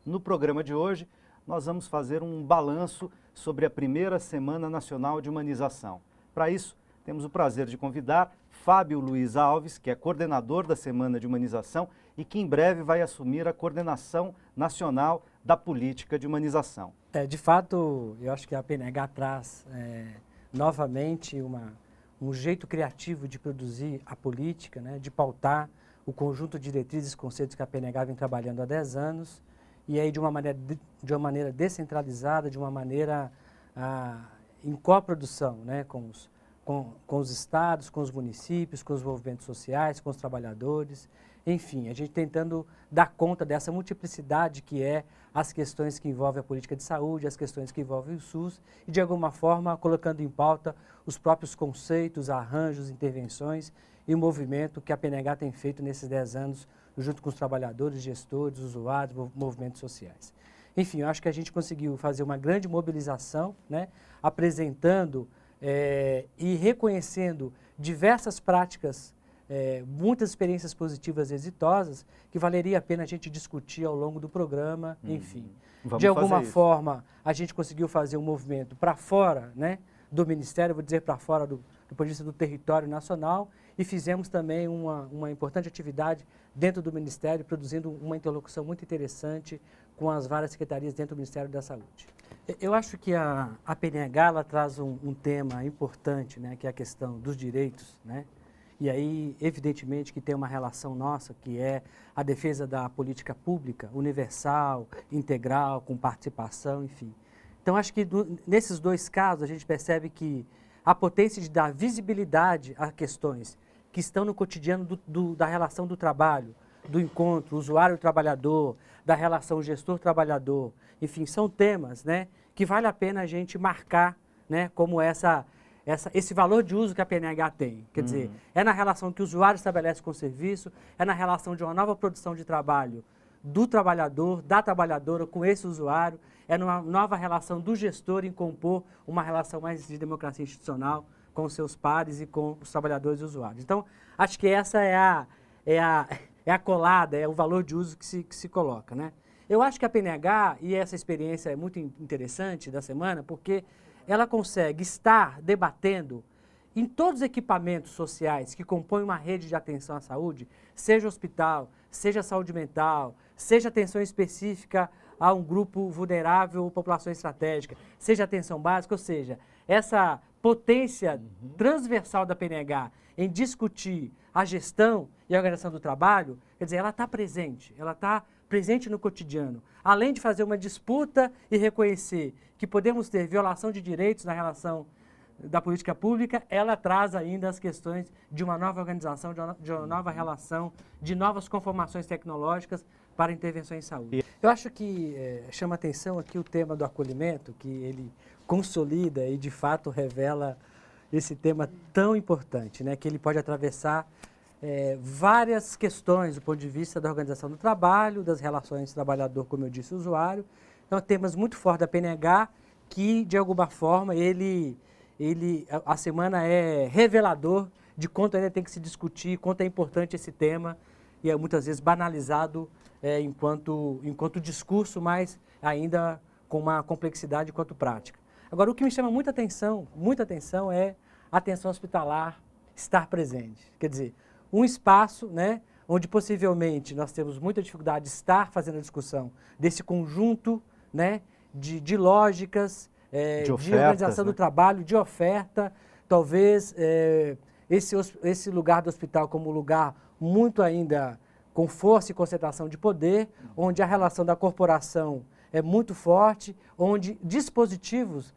No programa de hoje, nós vamos fazer um balanço sobre a primeira Semana Nacional de Humanização. Para isso, temos o prazer de convidar Fábio Luiz Alves, que é coordenador da Semana de Humanização e que em breve vai assumir a coordenação nacional da política de humanização. De fato, eu acho que a PNH traz novamente um jeito criativo de produzir a política, né, de pautar o conjunto de diretrizes e conceitos que a PNH vem trabalhando há 10 anos, e aí de uma maneira descentralizada, de uma maneira em coprodução, né, com os estados, com os municípios, com os movimentos sociais, com os trabalhadores, enfim, a gente tentando dar conta dessa multiplicidade que é as questões que envolvem a política de saúde, as questões que envolvem o SUS e, de alguma forma, colocando em pauta os próprios conceitos, arranjos, intervenções e o movimento que a PNH tem feito nesses 10 anos, junto com os trabalhadores, gestores, usuários, movimentos sociais. Enfim, eu acho que a gente conseguiu fazer uma grande mobilização, né, apresentando e reconhecendo diversas práticas, muitas experiências positivas e exitosas, que valeria a pena a gente discutir ao longo do programa, enfim. De alguma forma, a gente conseguiu fazer um movimento para fora, né, do Ministério, vou dizer para fora do ponto de vista do território nacional, e fizemos também uma importante atividade dentro do Ministério, produzindo uma interlocução muito interessante com as várias secretarias dentro do Ministério da Saúde. Eu acho que a PNH ela traz um tema importante, né, que é a questão dos direitos, né? E aí, evidentemente, que tem uma relação nossa, que é a defesa da política pública, universal, integral, com participação, enfim. Então, acho que nesses dois casos, a gente percebe que a potência de dar visibilidade a questões que estão no cotidiano da relação do trabalho, do encontro usuário-trabalhador, da relação gestor-trabalhador, enfim, são temas, né, que vale a pena a gente marcar, né, como esse valor de uso que a PNH tem. Quer dizer, é na relação que o usuário estabelece com o serviço, é na relação de uma nova produção de trabalho do trabalhador, da trabalhadora com esse usuário, é numa nova relação do gestor em compor uma relação mais de democracia institucional com os seus pares e com os trabalhadores e usuários. Então, acho que essa é a colada, é o valor de uso que se coloca, né? Eu acho que a PNH, e essa experiência é muito interessante da semana, porque ela consegue estar debatendo em todos os equipamentos sociais que compõem uma rede de atenção à saúde, seja hospital, seja saúde mental, seja atenção específica a um grupo vulnerável ou população estratégica, seja atenção básica, ou seja, essa potência transversal da PNH em discutir a gestão e a organização do trabalho, quer dizer, ela está presente no cotidiano. Além de fazer uma disputa e reconhecer que podemos ter violação de direitos na relação da política pública, ela traz ainda as questões de uma nova organização, de uma nova relação, de novas conformações tecnológicas para intervenção em saúde. Eu acho que chama atenção aqui o tema do acolhimento, que ele consolida e de fato revela esse tema tão importante, né, que ele pode atravessar várias questões do ponto de vista da organização do trabalho, das relações trabalhador, como eu disse, usuário. Então, temas muito fortes da PNH que, de alguma forma, a semana é revelador de quanto ainda tem que se discutir, quanto é importante esse tema e é muitas vezes banalizado enquanto discurso, mas ainda com uma complexidade enquanto prática. Agora, o que me chama muita atenção é a atenção hospitalar estar presente. Quer dizer, um espaço, né, onde possivelmente nós temos muita dificuldade de estar fazendo a discussão desse conjunto, né, de lógicas, de organização do trabalho, de oferta, talvez esse lugar do hospital como um lugar muito ainda com força e concentração de poder, onde a relação da corporação é muito forte, onde dispositivos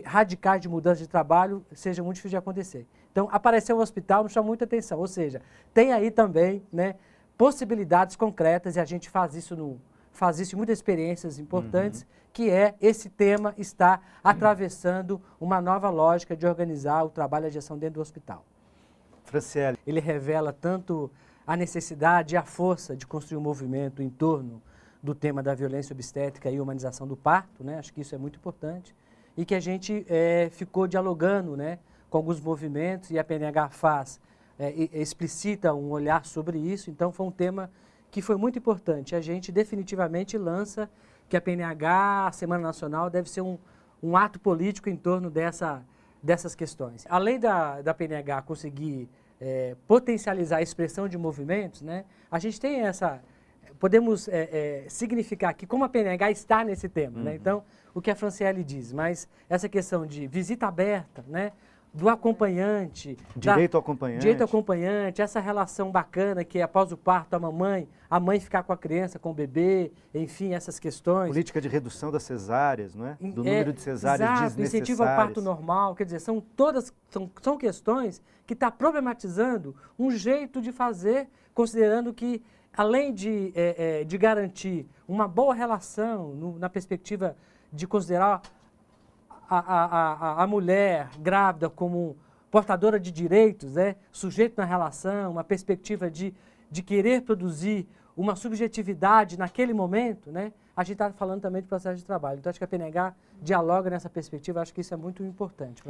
radicais de mudança de trabalho sejam muito difíceis de acontecer. Então, apareceu o hospital, me chamou muita atenção, ou seja, tem aí também, né, possibilidades concretas, e a gente faz isso em muitas experiências importantes, que é esse tema está atravessando uma nova lógica de organizar o trabalho e a gestão dentro do hospital. Franciele. Ele revela tanto a necessidade e a força de construir um movimento em torno do tema da violência obstétrica e humanização do parto, né? Acho que isso é muito importante, e que a gente ficou dialogando, né, com alguns movimentos, e a PNH explicita um olhar sobre isso. Então, foi um tema que foi muito importante. A gente definitivamente lança que a PNH, a Semana Nacional, deve ser um ato político em torno dessas questões. Além da PNH conseguir potencializar a expressão de movimentos, né, a gente tem podemos significar que como a PNH está nesse tema, né, então o que a Franciele diz, mas essa questão de visita aberta, né, do acompanhante. Direito ao acompanhante. Direito ao acompanhante, essa relação bacana que após o parto a mãe ficar com a criança, com o bebê, enfim, essas questões. Política de redução das cesáreas, não é? Do número de cesáreas desnecessárias. Incentivo ao parto normal, quer dizer, são questões que está problematizando um jeito de fazer, considerando que, além de garantir uma boa relação na perspectiva de considerar a mulher grávida como portadora de direitos, né, sujeito na relação, uma perspectiva de querer produzir uma subjetividade naquele momento, né, a gente está falando também de processo de trabalho. Então, acho que a PNH dialoga nessa perspectiva, acho que isso é muito importante.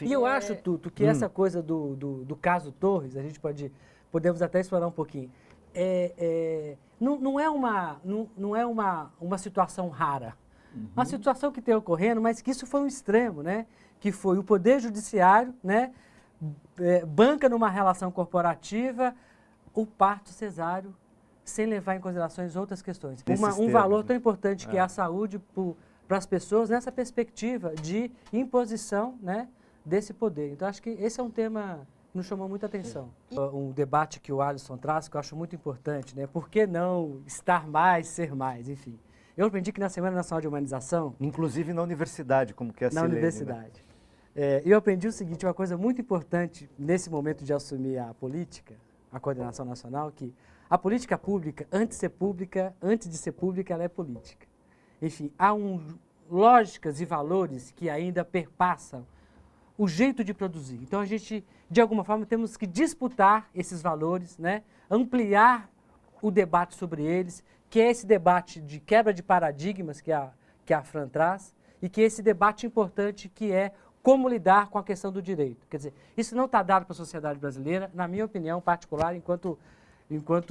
E eu acho, Tuto, que essa coisa do caso Torres, a gente podemos até explorar um pouquinho, não é uma situação rara. Uma situação que tem ocorrendo, mas que isso foi um extremo, né? Que foi o Poder Judiciário, né? Banca numa relação corporativa, o parto cesáreo, sem levar em considerações outras questões. Um valor tão importante que é a saúde para as pessoas, nessa perspectiva de imposição, né, desse poder. Então, acho que esse é um tema que nos chamou muita atenção. Um debate que o Alisson traz, que eu acho muito importante, né? Por que não estar mais, ser mais, enfim. Eu aprendi que na Semana Nacional de Humanização... Inclusive na universidade, como que é a Silene, na universidade. Né? Eu aprendi o seguinte, uma coisa muito importante nesse momento de assumir a política, a coordenação nacional, que a política pública, antes de ser pública, ela é política. Enfim, há lógicas e valores que ainda perpassam o jeito de produzir. Então, a gente, de alguma forma, temos que disputar esses valores, né? Ampliar o debate sobre eles, que é esse debate de quebra de paradigmas que a Fran traz, e que é esse debate importante que é como lidar com a questão do direito. Quer dizer, isso não está dado para a sociedade brasileira, na minha opinião particular, enquanto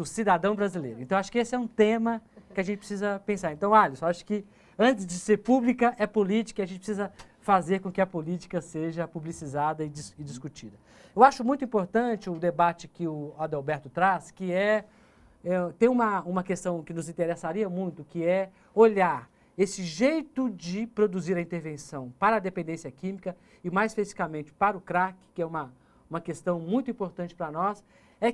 cidadão brasileiro. Então, acho que esse é um tema que a gente precisa pensar. Então, Alisson, acho que antes de ser pública, é política, e a gente precisa fazer com que a política seja publicizada e discutida. Eu acho muito importante o debate que o Adalberto traz, que tem uma questão que nos interessaria muito, que é olhar esse jeito de produzir a intervenção para a dependência química e, mais especificamente, para o crack, que é uma questão muito importante para nós,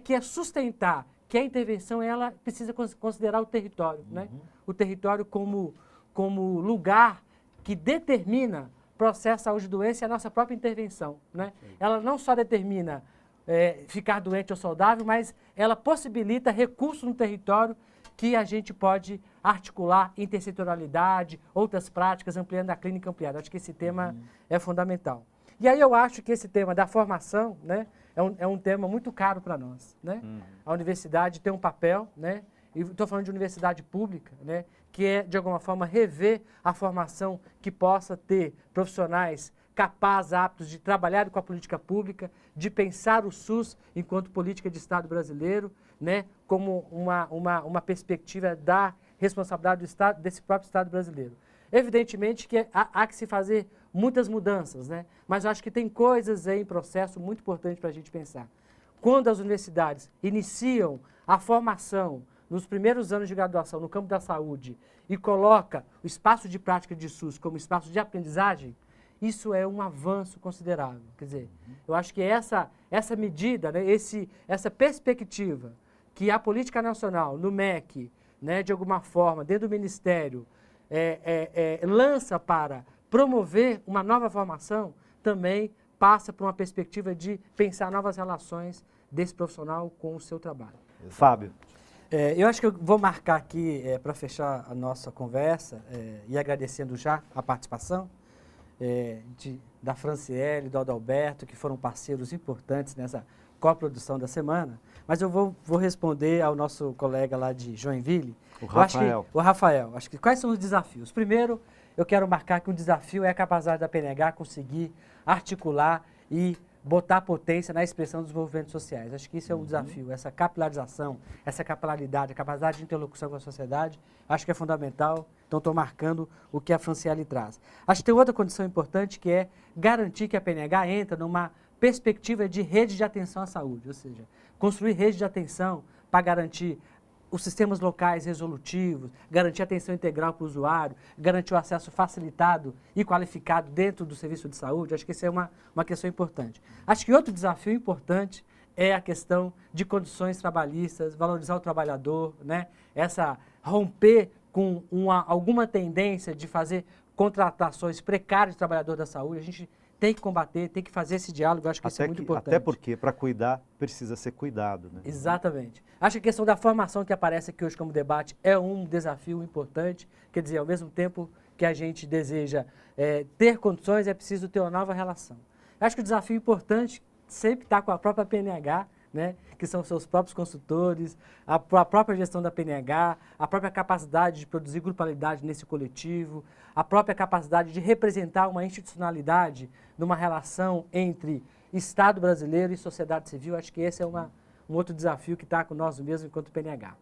que é sustentar que a intervenção ela precisa considerar o território, né? O território como lugar que determina processo, saúde e doença e a nossa própria intervenção, né? Ela não só determina ficar doente ou saudável, mas ela possibilita recursos no território que a gente pode articular intersetorialidade, outras práticas, ampliando a clínica ampliada. Acho que esse tema é fundamental. E aí eu acho que esse tema da formação, né, é um tema muito caro para nós, né? A universidade tem um papel, né? E estou falando de universidade pública, né, que é, de alguma forma, rever a formação que possa ter profissionais capazes, aptos de trabalhar com a política pública, de pensar o SUS enquanto política de Estado brasileiro, né, como uma perspectiva da responsabilidade do Estado, desse próprio Estado brasileiro. Evidentemente que há que se fazer muitas mudanças, né, mas eu acho que tem coisas em processo muito importantes para a gente pensar. Quando as universidades iniciam a formação nos primeiros anos de graduação no campo da saúde e coloca o espaço de prática de SUS como espaço de aprendizagem, isso é um avanço considerável. Quer dizer, eu acho que essa medida, né, essa perspectiva que a política nacional, no MEC, né, de alguma forma, dentro do Ministério, lança para promover uma nova formação, também passa por uma perspectiva de pensar novas relações desse profissional com o seu trabalho. Fábio. Eu acho que eu vou marcar aqui, para fechar a nossa conversa, e agradecendo já a participação da Franciele, do Adalberto, que foram parceiros importantes nessa coprodução da semana, mas eu vou responder ao nosso colega lá de Joinville, o Rafael. Acho que quais são os desafios? Primeiro, eu quero marcar que um desafio é a capacidade da PNH conseguir articular e botar potência na expressão dos movimentos sociais. Acho que isso é um desafio, essa capilarização, essa capilaridade, a capacidade de interlocução com a sociedade, acho que é fundamental. Então, estou marcando o que a Franciele traz. Acho que tem outra condição importante, que é garantir que a PNH entra numa perspectiva de rede de atenção à saúde, ou seja, construir rede de atenção para garantir os sistemas locais resolutivos, garantir a atenção integral para o usuário, garantir o acesso facilitado e qualificado dentro do serviço de saúde. Acho que isso é uma questão importante. Acho que outro desafio importante é a questão de condições trabalhistas, valorizar o trabalhador, né? Romper com alguma tendência de fazer contratações precárias de trabalhador da saúde. A gente tem que combater, tem que fazer esse diálogo, eu acho que isso é muito importante. Até porque, para cuidar, precisa ser cuidado, né? Exatamente. Acho que a questão da formação que aparece aqui hoje como debate é um desafio importante. Quer dizer, ao mesmo tempo que a gente deseja ter condições, é preciso ter uma nova relação. Acho que o desafio importante sempre está com a própria PNH, né, que são seus próprios consultores, a própria gestão da PNH, a própria capacidade de produzir grupalidade nesse coletivo, a própria capacidade de representar uma institucionalidade numa relação entre Estado brasileiro e sociedade civil. Acho que esse é um outro desafio que está com nós mesmos enquanto PNH.